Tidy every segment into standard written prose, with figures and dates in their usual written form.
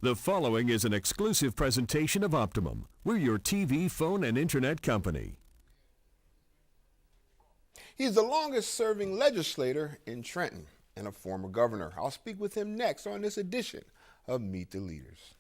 The following is an exclusive presentation of Optimum. We're your TV, phone, and internet company. He's the longest-serving legislator in Trenton and a former governor. I'll speak with him next on this edition of Meet the Leaders.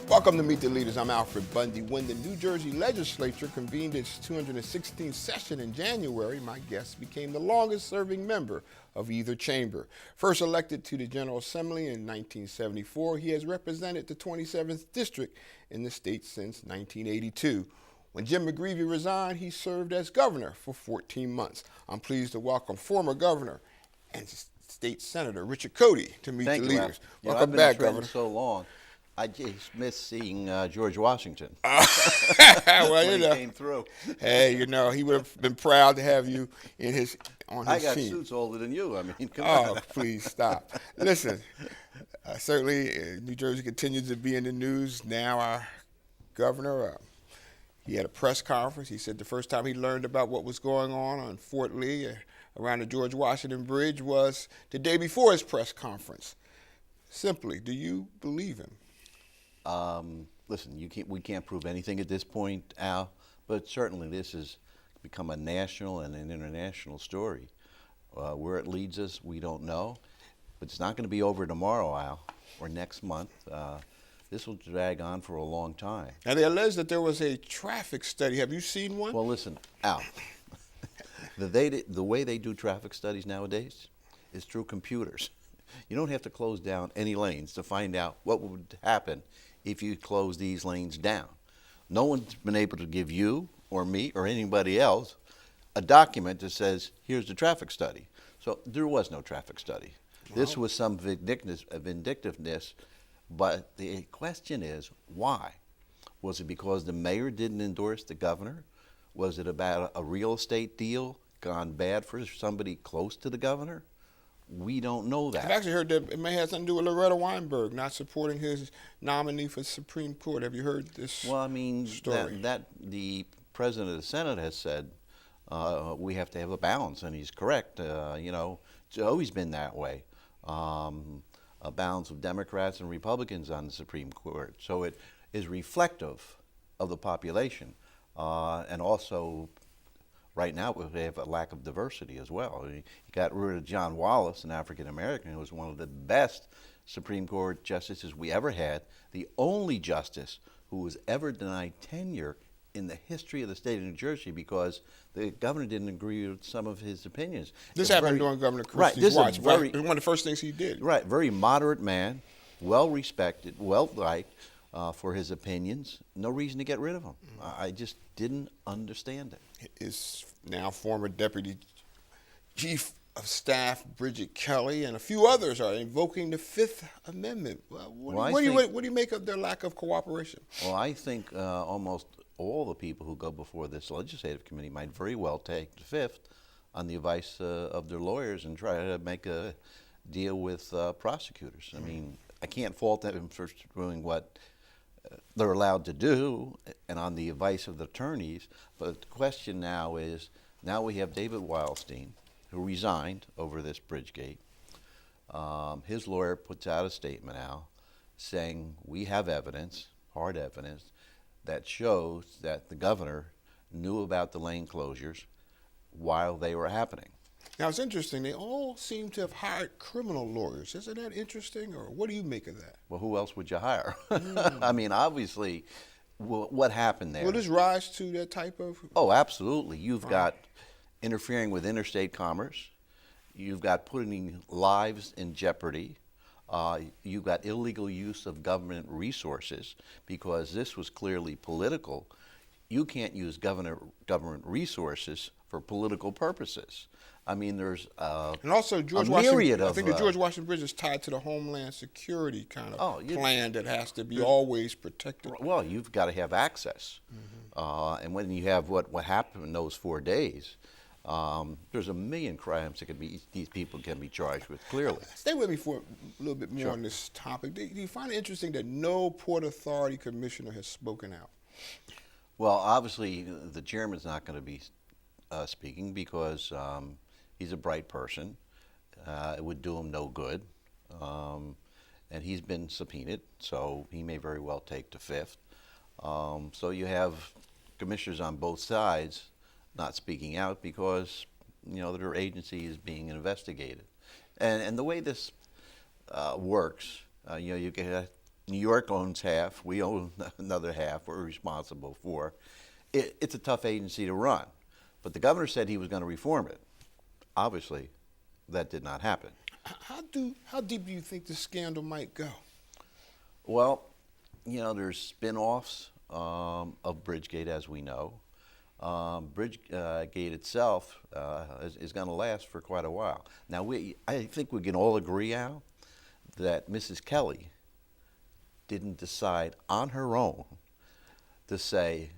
Welcome to Meet the Leaders. I'm Alfred Bundy. When the New Jersey legislature convened its 216th session in January, my guest became the longest-serving member of either chamber. First elected to the General Assembly in 1974, he has represented the 27th District in the state since 1982. When Jim McGreevey resigned, he served as governor for 14 months. I'm pleased to welcome former governor and state senator Richard Codey to Meet the Leaders. Welcome back, Governor. So long. I just miss seeing George Washington well, when he came through. Hey, you know, he would have been proud to have you on his team. I got suits older than you. I mean, come on. Please stop. Listen, certainly New Jersey continues to be in the news. Now our governor, he had a press conference. He said the first time he learned about what was going on Fort Lee around the George Washington Bridge was the day before his press conference. Simply, do you believe him? Listen, we can't prove anything at this point, Al, but certainly this has become a national and an international story. Where it leads us, we don't know, but it's not going to be over tomorrow, Al, or next month. This will drag on for a long time. Now, they allege that there was a traffic study. Have you seen one? Well, listen, Al, the way they do traffic studies nowadays is through computers. You don't have to close down any lanes to find out what would happen if you close these lanes down. No one's been able to give you or me or anybody else a document that says, here's the traffic study. So there was no traffic study. Wow. This was some vindictiveness, but the question is, why? Was it because the mayor didn't endorse the governor? Was it about a real estate deal gone bad for somebody close to the governor? We don't know that. I've actually heard that it may have something to do with Loretta Weinberg not supporting his nominee for the Supreme Court. Have you heard this story? Well, I mean, that the president of the Senate has said we have to have a balance, and he's correct. You know, it's always been that way. A balance of Democrats and Republicans on the Supreme Court. So it is reflective of the population, and also right now, we have a lack of diversity as well. He got rid of John Wallace, an African-American who was one of the best Supreme Court justices we ever had, the only justice who was ever denied tenure in the history of the state of New Jersey because the governor didn't agree with some of his opinions. This happened during Governor Christie's watch. One of the first things he did. Right, very moderate man, well-respected, well-liked for his opinions. No reason to get rid of him. I just didn't understand it. His now former Deputy Chief of Staff, Bridgegate, and a few others are invoking the Fifth Amendment. What do you make of their lack of cooperation? Well, I think almost all the people who go before this legislative committee might very well take the Fifth on the advice of their lawyers and try to make a deal with prosecutors. I mean, I can't fault them for doing what they're allowed to do and on the advice of the attorneys, but the question now is, now we have David Wildstein, who resigned over this Bridgegate. His lawyer puts out a statement now saying we have evidence, hard evidence, that shows that the governor knew about the lane closures while they were happening. Now, it's interesting. They all seem to have hired criminal lawyers. Isn't that interesting, or what do you make of that? Well, who else would you hire? I mean, obviously, what happened there? Will this rise to that type of? Oh, absolutely. You've got interfering with interstate commerce. You've got putting lives in jeopardy. You've got illegal use of government resources because this was clearly political. You can't use government resources for political purposes. I mean, there's and also George Washington. I think the George Washington Bridge is tied to the Homeland Security kind of plan that has to be always protected. Well, you've got to have access, and when you have what happened in those 4 days, There's a million crimes that these people can be charged with, clearly. Stay with me for a little bit more Sure. on this topic. Do you find it interesting that no Port Authority commissioner has spoken out? Well, obviously, the chairman's not going to be speaking because he's a bright person. It would do him no good. And he's been subpoenaed, so he may very well take the fifth. So you have commissioners on both sides not speaking out because, their agency is being investigated. And the way this works, you get New York owns half, we own another half, we're responsible for. It's a tough agency to run. But the governor said he was going to reform it. Obviously, that did not happen. How deep do you think this scandal might go? Well, there's spin-offs of Bridgegate, as we know. Bridgegate itself is going to last for quite a while. Now, I think we can all agree, Al, that Mrs. Kelly didn't decide on her own to say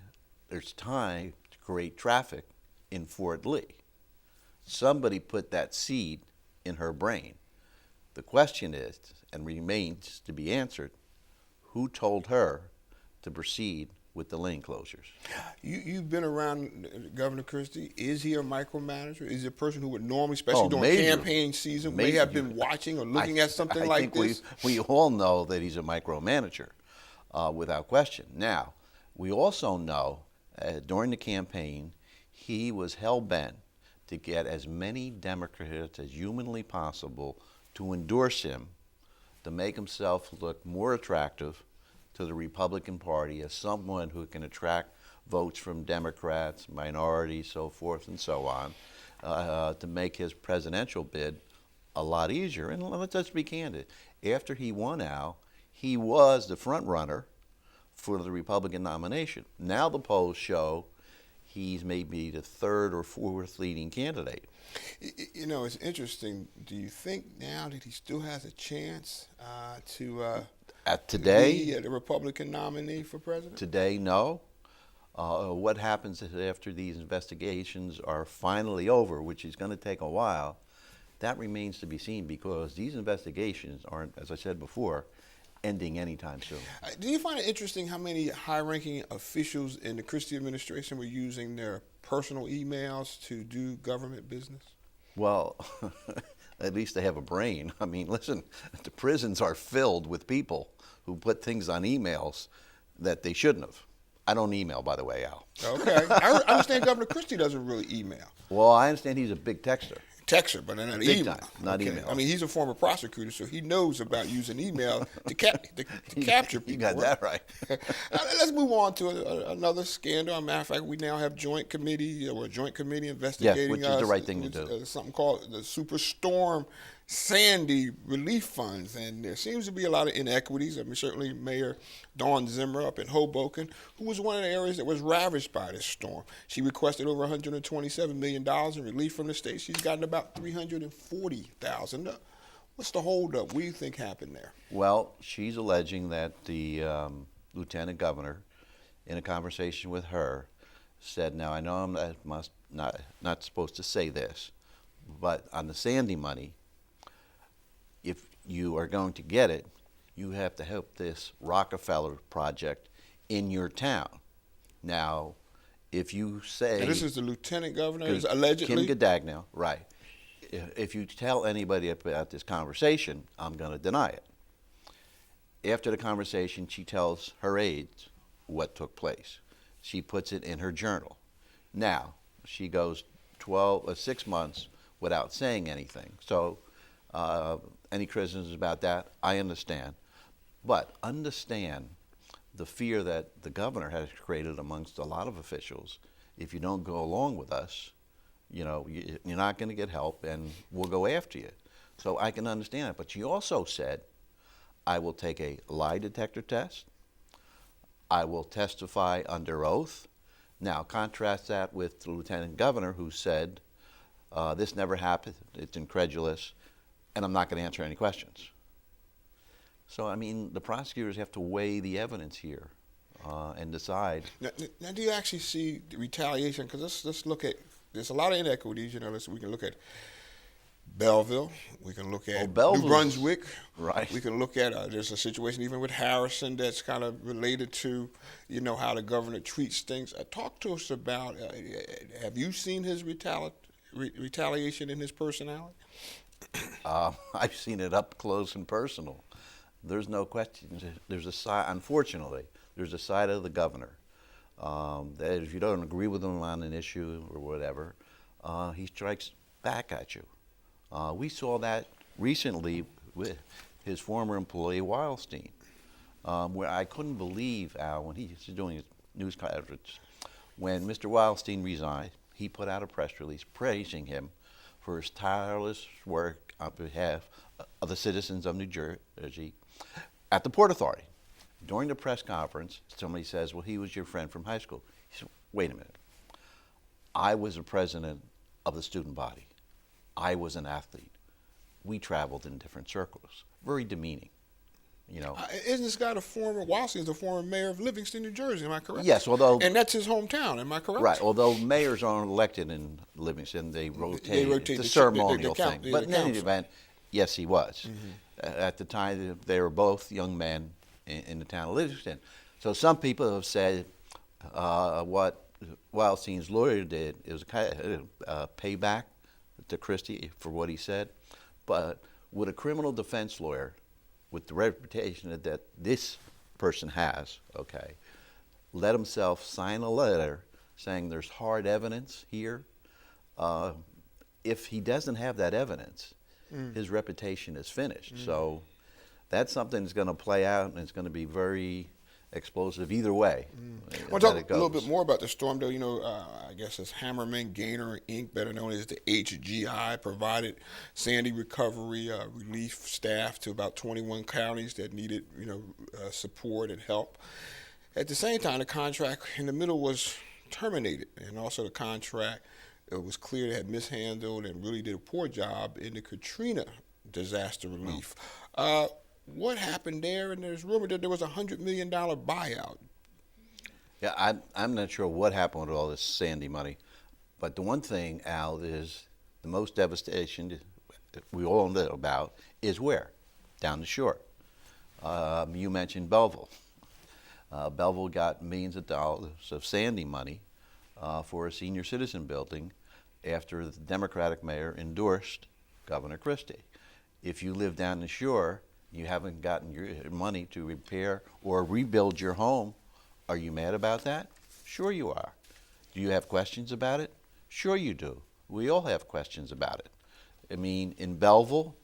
there's time to create traffic in Fort Lee. Somebody put that seed in her brain. The question is, and remains to be answered, who told her to proceed with the lane closures? You've been around Governor Christie. Is he a micromanager? Is he a person who would normally, especially during major. campaign season, may have been watching or looking at something like this? We all know that he's a micromanager, without question. Now, we also know during the campaign, he was hell-bent to get as many Democrats as humanly possible to endorse him, to make himself look more attractive to the Republican Party as someone who can attract votes from Democrats, minorities, so forth and so on, to make his presidential bid a lot easier. And let's be candid. After he won, Al, he was the front runner for the Republican nomination. Now the polls show he's maybe the third or fourth leading candidate. It's interesting. Do you think now that he still has a chance to today, be the Republican nominee for president? Today, no. What happens after these investigations are finally over, which is going to take a while, that remains to be seen because these investigations aren't, as I said before, ending anytime soon. Do you find it interesting how many high-ranking officials in the Christie administration were using their personal emails to do government business? Well, at least they have a brain. I mean, listen, the prisons are filled with people who put things on emails that they shouldn't have. I don't email, by the way, Al. Okay. I understand Governor Christie doesn't really email. Well, I understand he's a big texter. Texter, but not Big email. time, not email. I mean, he's a former prosecutor, so he knows about using email to capture people. You got that right. Let's move on to another scandal. As a matter of fact, we now have joint committee investigating which is the right thing to do. Something called the Superstorm Sandy relief funds, and there seems to be a lot of inequities. I mean, certainly Mayor Dawn Zimmer up in Hoboken, who was one of the areas that was ravaged by this storm. She requested over $127 million in relief from the state. She's gotten about $340,000. What's the holdup? What do you think happened there? Well, she's alleging that the lieutenant governor, in a conversation with her, said, "Now I know I'm not supposed to say this, but on the Sandy money, if you are going to get it, you have to help this Rockefeller project in your town." Now, if you say... Now, this is the lieutenant governor, allegedly? Kim Gadagno, right. If you tell anybody about this conversation, I'm going to deny it. After the conversation, she tells her aides what took place. She puts it in her journal. Now, she goes 6 months without saying anything. So, any criticisms about that, I understand. But understand the fear that the governor has created amongst a lot of officials. If you don't go along with us, you're not going to get help and we'll go after you. So I can understand it. But she also said, I will take a lie detector test. I will testify under oath. Now, contrast that with the lieutenant governor who said, this never happened, it's incredulous, and I'm not going to answer any questions. So, I mean, the prosecutors have to weigh the evidence here and decide. Now, do you actually see the retaliation? Because let's look at there's a lot of inequities. Listen, we can look at Belleville. We can look at New Belleville's- Brunswick. Right. We can look at, there's a situation even with Harrison that's kind of related to, how the governor treats things. Talk to us about, have you seen his retaliation in his personality? I've seen it up close and personal. There's no question. There's a side, unfortunately, there's a side of the governor that if you don't agree with him on an issue or whatever, he strikes back at you. We saw that recently with his former employee, Wildstein, where I couldn't believe, Al, when he was doing his news coverage, when Mr. Wildstein resigned, he put out a press release praising him for his tireless work on behalf of the citizens of New Jersey at the Port Authority. During the press conference, somebody says, well, he was your friend from high school. He said, wait a minute. I was the president of the student body. I was an athlete. We traveled in different circles. Very demeaning, Isn't this guy Wildstein's the former mayor of Livingston, New Jersey, am I correct? Yes, although... And that's his hometown, am I correct? Right, although mayors aren't elected in Livingston, they rotate. They rotate it's a the ceremonial count- thing. the But in any council. event, yes, he was. At the time, they were both young men in the town of Livingston. So some people have said what Wildstein's lawyer did is kind of payback to Christie for what he said. But with a criminal defense lawyer, with the reputation that this person has, let himself sign a letter saying there's hard evidence here. If he doesn't have that evidence, his reputation is finished. So that's something that's going to play out, and it's going to be very explosive either way. I want to talk a little bit more about the storm, though. I guess it's Hammerman Gaynor Inc., better known as the HGI, provided Sandy recovery relief staff to about 21 counties that needed, support and help. At the same time, the contract in the middle was terminated, and also the contract, it was clear they had mishandled and really did a poor job in the Katrina disaster relief. What happened there? And there's rumor that there was a $100 million buyout. Yeah, I'm not sure what happened with all this Sandy money, but the one thing, Al, is the most devastation we all know about is where? Down the shore. You mentioned Belleville. Belleville got millions of dollars of Sandy money for a senior citizen building after the Democratic mayor endorsed Governor Christie. If you live down the shore, you haven't gotten your money to repair or rebuild your home. Are you mad about that? Sure you are. Do you have questions about it? Sure you do. We all have questions about it. I mean, in Belleville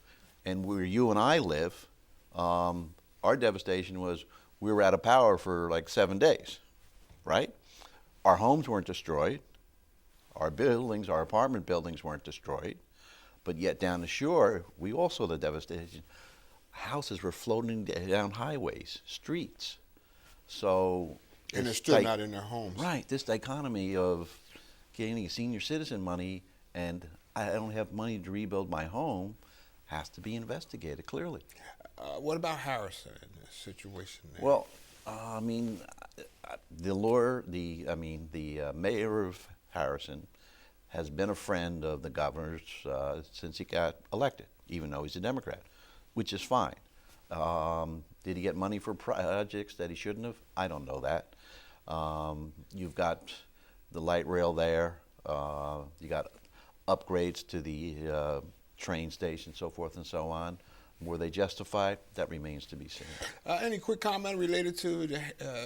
and where you and I live, our devastation was we were out of power for like 7 days, right? Our homes weren't destroyed. Our buildings, our apartment buildings weren't destroyed. But yet down the shore, we also had the devastation. Houses were floating down highways, streets. So, And they're still not in their homes. Right, this dichotomy of getting senior citizen money and I don't have money to rebuild my home has to be investigated clearly. What about Harrison in this situation there? Well, I mean, the mayor of Harrison has been a friend of the governor's since he got elected, even though he's a Democrat, which is fine. Did he get money for projects that he shouldn't have? I don't know that. You've got the light rail there. You got upgrades to the train station, so forth and so on. Were they justified? That remains to be seen. Any quick comment related to the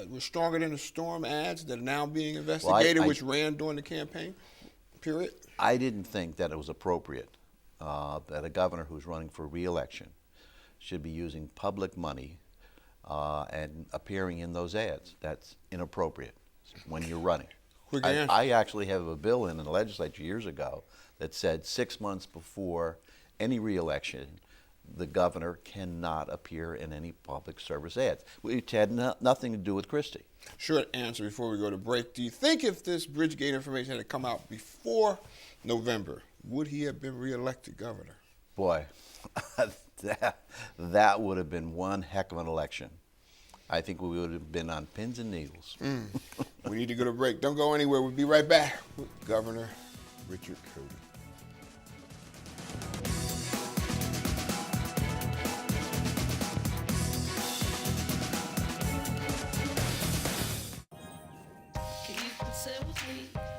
"We're Stronger Than the Storm" ads that are now being investigated, which ran during the campaign period? I didn't think that it was appropriate that a governor who's running for re-election should be using public money and appearing in those ads. That's inappropriate when you're running. Quick answer. I actually have a bill in the legislature years ago that said 6 months before any re-election, the governor cannot appear in any public service ads, which had nothing to do with Christie. Short answer before we go to break. Do you think if this Bridgegate information had come out before November, would he have been reelected governor? Boy, that would have been one heck of an election. I think we would have been on pins and needles. We need to go to break. Don't go anywhere. We'll be right back with Governor Richard Codey.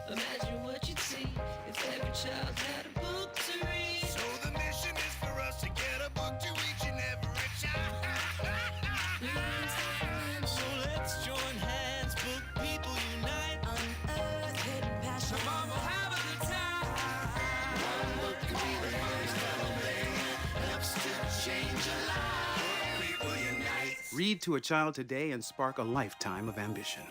Imagine what you'd see if every child had a book to read. So the mission is for us to get a book to each and every child. So let's join hands, book people unite. Unearth hidden passion. Come on, we'll have a good time. One book could be the first that helps to change a life. Book people unite. Read to a child today and spark a lifetime of ambition.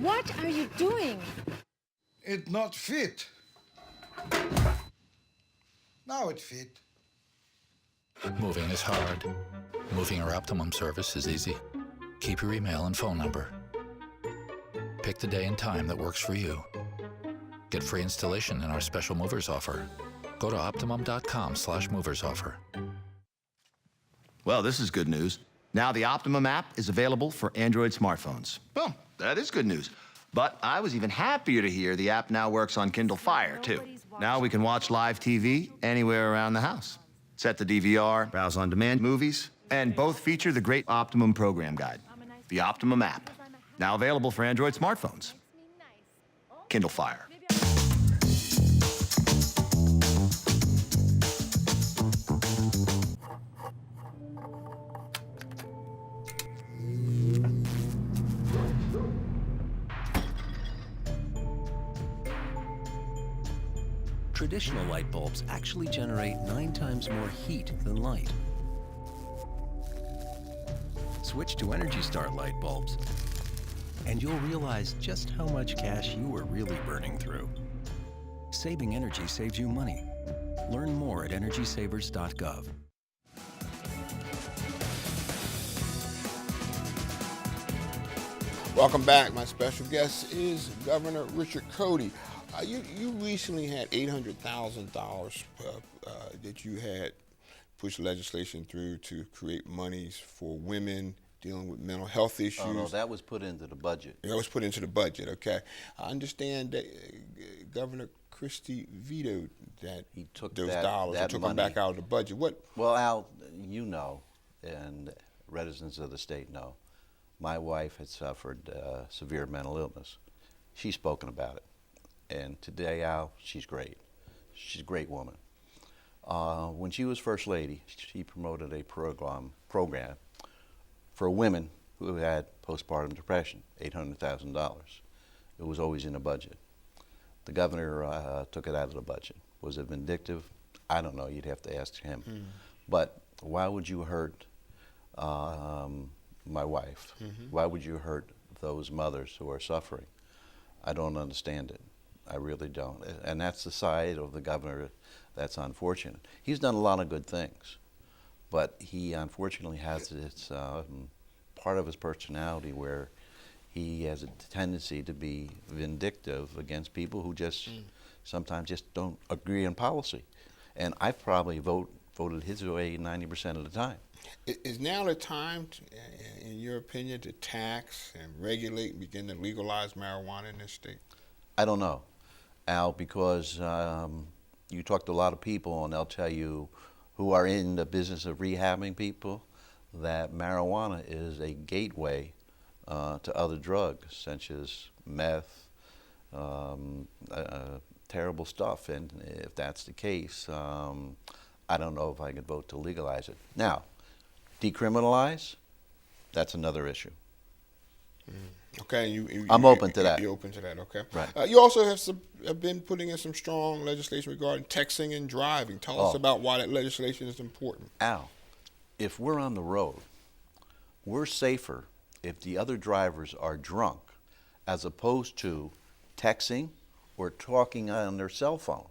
What are you doing? It not fit. Now it fit. Moving is hard. Moving our Optimum service is easy. Keep your email and phone number. Pick the day and time that works for you. Get free installation in our special movers offer. Go to Optimum.com/movers offer. Well, this is good news. Now the Optimum app is available for Android smartphones. Well, that is good news. But I was even happier to hear the app now works on Kindle Fire, too. Now we can watch live TV anywhere around the house. Set the DVR, browse on-demand movies, and both feature the great Optimum program guide. The Optimum app, now available for Android smartphones. Kindle Fire. Traditional light bulbs actually generate 9 times more heat than light. Switch to Energy Star light bulbs, and you'll realize just how much cash you are really burning through. Saving energy saves you money. Learn more at EnergySavers.gov. Welcome back. My special guest is Governor Richard Codey. You recently had $800,000 that you had pushed legislation through to create monies for women dealing with mental health issues. Oh, no, that was put into the budget. That was put into the budget, okay. I understand that Governor Christie vetoed that. He took those that, dollars that and took money. them back out of the budget. What? Well, Al, you know, and residents of the state know, my wife had suffered severe mental illness. She's spoken about it. And today, Al, she's great. She's a great woman. When she was First Lady, she promoted a program for women who had postpartum depression, $800,000. It was always in the budget. The governor took it out of the budget. Was it vindictive? I don't know. You'd have to ask him. But why would you hurt my wife? Why would you hurt those mothers who are suffering? I don't understand it. I really don't. And that's the side of the governor that's unfortunate. He's done a lot of good things, but he unfortunately has this part of his personality where he has a tendency to be vindictive against people who just sometimes just don't agree on policy. And I've probably voted his way 90% of the time. Is now the time, in your opinion, to tax and regulate and begin to legalize marijuana in this state? I don't know, Al, because you talk to a lot of people and they'll tell you who are in the business of rehabbing people that marijuana is a gateway to other drugs such as meth, terrible stuff. And if that's the case, I don't know if I could vote to legalize it. Now, decriminalize, that's another issue. Okay, I'm open to that. You're open to that, okay. Right. You also have been putting in some strong legislation regarding texting and driving. Tell us about why that legislation is important. Al, if we're on the road, we're safer if the other drivers are drunk as opposed to texting or talking on their cell phone.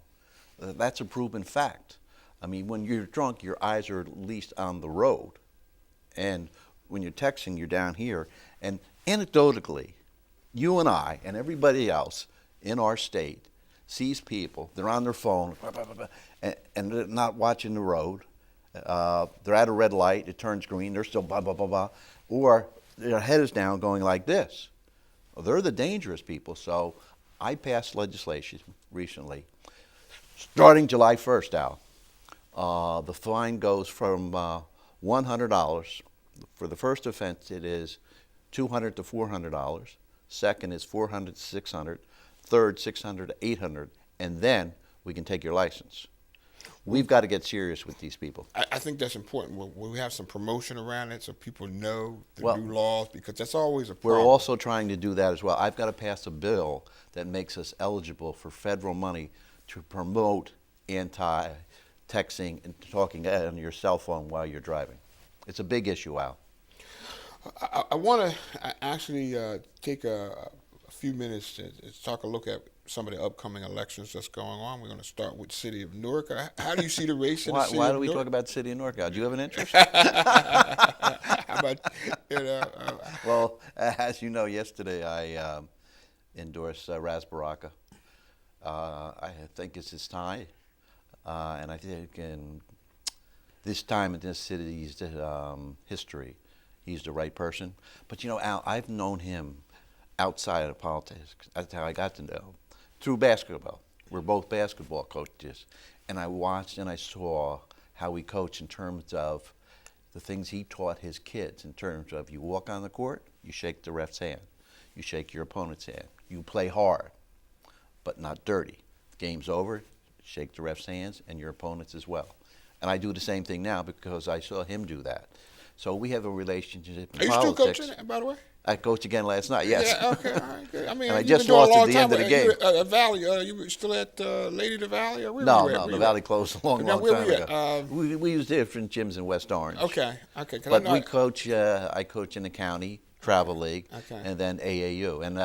That's a proven fact. I mean, when you're drunk, your eyes are at least on the road. And when you're texting, you're down here. And anecdotally, you and I and everybody else in our state sees people, they're on their phone, and they're not watching the road. They're at a red light, it turns green, they're still blah, blah, blah, blah. Or their head is down going like this. Well, they're the dangerous people. So I passed legislation recently, starting July 1st, Al. The fine goes from $100. For the first offense, it is $200 to $400. Second is $400 to $600. Third, $600 to $800. And then we can take your license. We've got to get serious with these people. I think that's important. We have some promotion around it so people know the new laws, because that's always a problem. We're also trying to do that as well. I've got to pass a bill that makes us eligible for federal money to promote anti-texting and talking on your cell phone while you're driving. It's a big issue, Al. I want to actually take a few minutes to talk a look at some of the upcoming elections that's going on. We're going to start with City of Newark. How do you see the race in the City of Newark? Why do we talk about the City of Newark? Do you have an interest? How about, well, as you know, yesterday I endorsed Ras Baraka. I think it's his time, and I think in this time in this city's history, he's the right person. But you know, Al, I've known him outside of politics. That's how I got to know him. Through basketball. We're both basketball coaches. And I watched and I saw how he coached in terms of the things he taught his kids, in terms of you walk on the court, you shake the ref's hand. You shake your opponent's hand. You play hard, but not dirty. Game's over, shake the ref's hands and your opponent's as well. And I do the same thing now because I saw him do that. So we have a relationship in Are you politics. still coaching, by the way? I coached again last night, yes. Yeah, okay, all right, good. I mean, And I you've just been doing lost a long at the time. end of the game. You were at Valley. You were still at Lady the Valley? Or where No, were you at? no, Where the you Valley at? closed a long, Now, long where time were you ago. at? We use different gyms in West Orange. Okay. 'Cause But we coach, I coach in the county, Travel League, Okay. and then AAU. And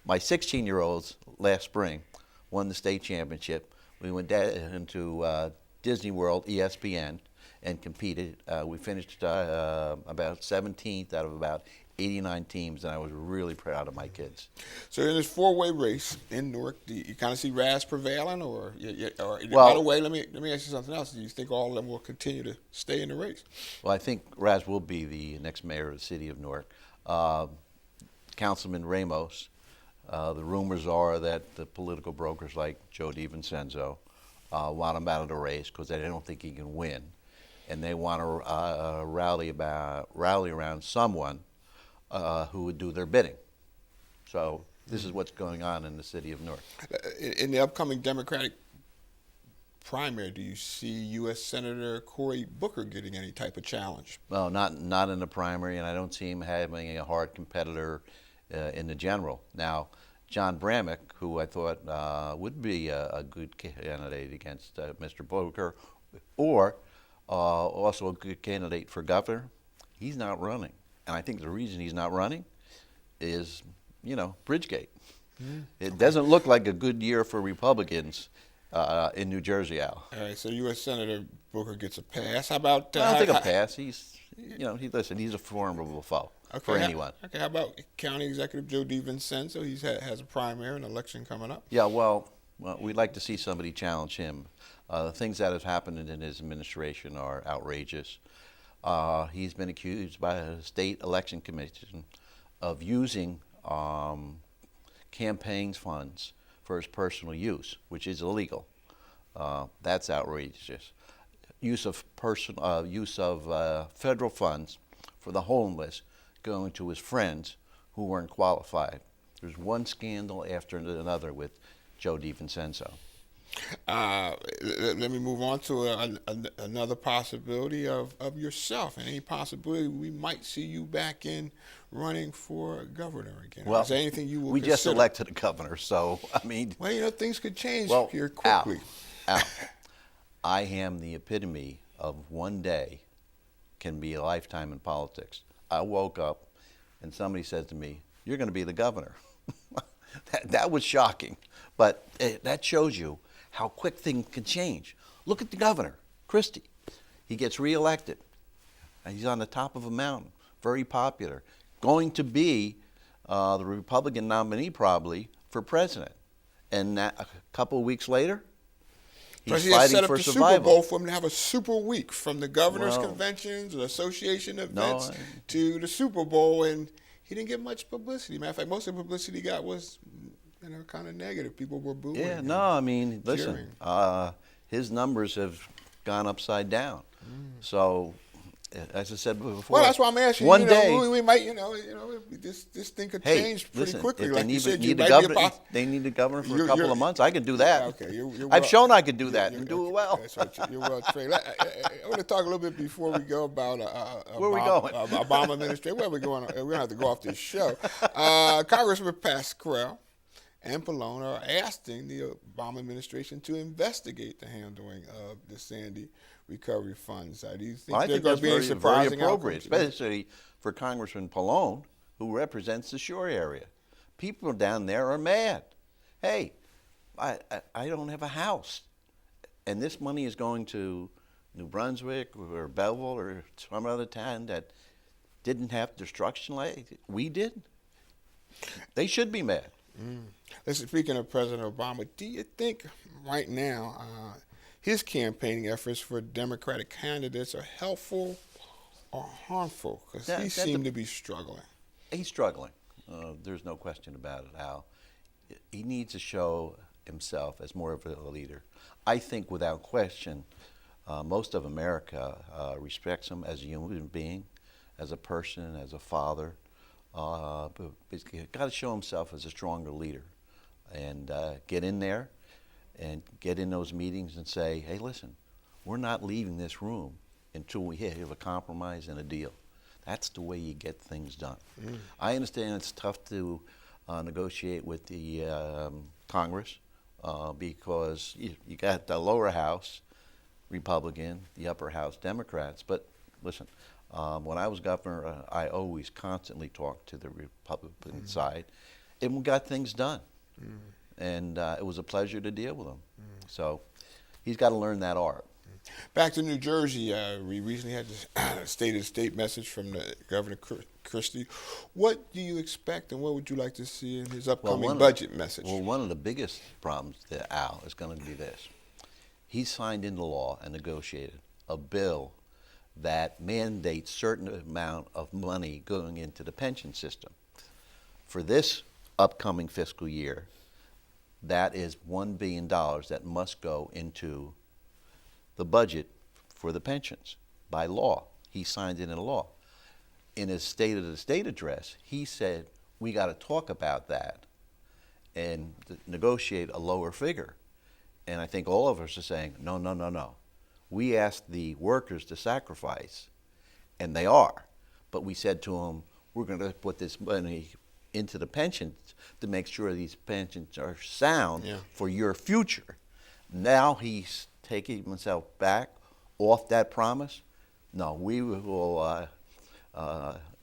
my 16-year-olds last spring won the state championship. We went into Disney World, ESPN, and competed. We finished about 17th out of about 89 teams, and I was really proud of my kids. So in this four-way race in Newark, do you kind of see Raz prevailing, or Well, by the way, let me ask you something else. Do you think all of them will continue to stay in the race? Well, I think Raz will be the next mayor of the city of Newark. Councilman Ramos, the rumors are that the political brokers like Joe DiVincenzo want him out of the race because they don't think he can win, and they want to rally around someone who would do their bidding. So this is what's going on in the city of Newark. In the upcoming Democratic primary, do you see U.S. Senator Cory Booker getting any type of challenge? Well, not in the primary, and I don't see him having a hard competitor in the general. Now, John Bramnick, who I thought would be a good candidate against Mr. Booker, or also a good candidate for governor, he's not running. And I think the reason he's not running is, Bridgegate. It doesn't look like a good year for Republicans in New Jersey, Al. All right, so U.S. Senator Booker gets a pass. How about? I don't think a pass. He's a formidable foe for anyone. Okay, how about County Executive Joe DiVincenzo? He has a primary, an election coming up. Yeah, well, we'd like to see somebody challenge him. The things that have happened in his administration are outrageous. He's been accused by the state election commission of using campaign funds for his personal use, which is illegal. That's outrageous. Use of federal funds for the homeless going to his friends who weren't qualified. There's one scandal after another with Joe DiVincenzo. Let me move on to another possibility of yourself, and any possibility we might see you back in running for governor again. Well, is there anything you will we consider? just elected a governor, so I mean. Well, things could change here Al, quickly. I am the epitome of one day can be a lifetime in politics. I woke up and somebody said to me, "You're going to be the governor." that was shocking, but that shows you how quick things can change. Look at the governor, Christie. He gets reelected. He's on the top of a mountain, very popular, going to be the Republican nominee probably for president. And a couple of weeks later, Plus, He's he has fighting set up for the survival. Super Bowl for him to have a super week, from the governor's Well, conventions, the association events, I- to the Super Bowl, and he didn't get much publicity. Matter of fact, most of the publicity he got was, kind of negative. People were booing. Yeah, him, no, I mean, listen, cheering. his numbers have gone upside down. So, as I said before, Well, that's why I'm asking. One day, we might, this thing could hey, change pretty listen, quickly. if Like they you said, you need a might governor, be they need a governor for You're- a couple you're- of months. I can do that. Okay, I've shown I can do that and do it well. That's right. You're well trained. I want to talk a little bit before we go about Where are we going? Obama administration. Where are we going? We're gonna have to go off this show. Congressman Pascrell and Pallone are asking the Obama administration to investigate the handling of the Sandy recovery funds. Do you think Well, I they're think going that's to be any very surprising appropriate, outcomes? especially for Congressman Pallone, who represents the shore area. People down there are mad. Hey, I don't have a house, and this money is going to New Brunswick or Belleville or some other town that didn't have destruction like we did. They should be mad. Listen, speaking of President Obama, do you think right now his campaigning efforts for Democratic candidates are helpful or harmful? Because he seemed to be struggling. He's struggling. There's no question about it, Al. He needs to show himself as more of a leader. I think without question, most of America respects him as a human being, as a person, as a father. But he's got to show himself as a stronger leader and get in there and get in those meetings and say, hey, listen, we're not leaving this room until we have a compromise and a deal. That's the way you get things done. I understand it's tough to negotiate with the Congress because you got the lower house Republican, the upper house Democrats. But listen, when I was governor, I always constantly talked to the Republican side, and we got things done. And it was a pleasure to deal with him. So he's got to learn that art. Back to New Jersey, we recently had the state message from the Governor Christie. What do you expect, and what would you like to see in his upcoming budget message? Well, one of the biggest problems there, Al, is going to be this. He signed into law and negotiated a bill that mandates certain amount of money going into the pension system. For this upcoming fiscal year, that is $1 billion that must go into the budget for the pensions by law. He signed it into law. In his State of the State address, he said, we got to talk about that and negotiate a lower figure. And I think all of us are saying, no, no, no, no. We asked the workers to sacrifice, and they are. But we said to them, we're going to put this money into the pensions to make sure these pensions are sound for your future. Now he's taking himself back off that promise. No, we will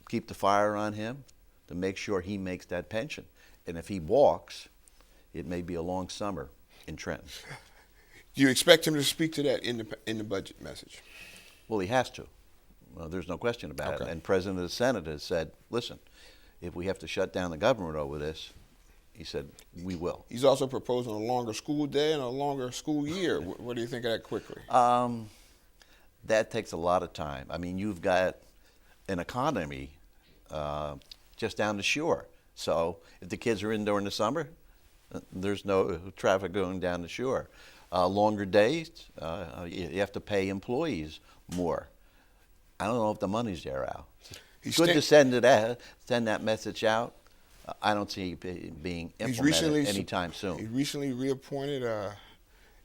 keep the fire on him to make sure he makes that pension. And if he walks, it may be a long summer in Trenton. Do you expect him to speak to that in the budget message? Well, he has to. There's no question about it. And President of the Senate has said, listen, if we have to shut down the government over this, he said, we will. He's also proposing a longer school day and a longer school year. What do you think of that quickly? That takes a lot of time. I mean, you've got an economy just down the shore. So if the kids are in during the summer, there's no traffic going down the shore. Longer days, you have to pay employees more. I don't know if the money's there, Al. It's good to send that message out. I don't see it being implemented anytime soon. He recently reappointed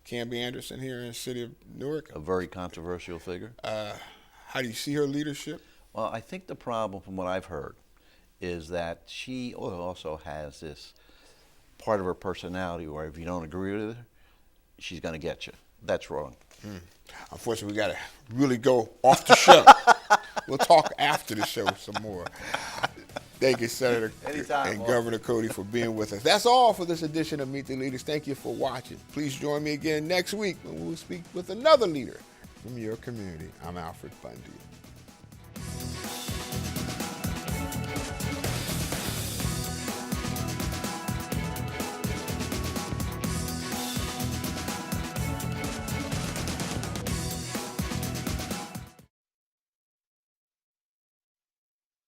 Camby Anderson here in the city of Newark. A very controversial figure. How do you see her leadership? Well, I think the problem, from what I've heard, is that she also has this part of her personality where if you don't agree with her, she's going to get you. That's wrong. Unfortunately, we got to really go off the show. We'll talk after the show some more. Thank you, Senator and Governor Codey, for being with us. That's all for this edition of Meet the Leaders. Thank you for watching. Please join me again next week when we'll speak with another leader from your community. I'm Alfred Bundy.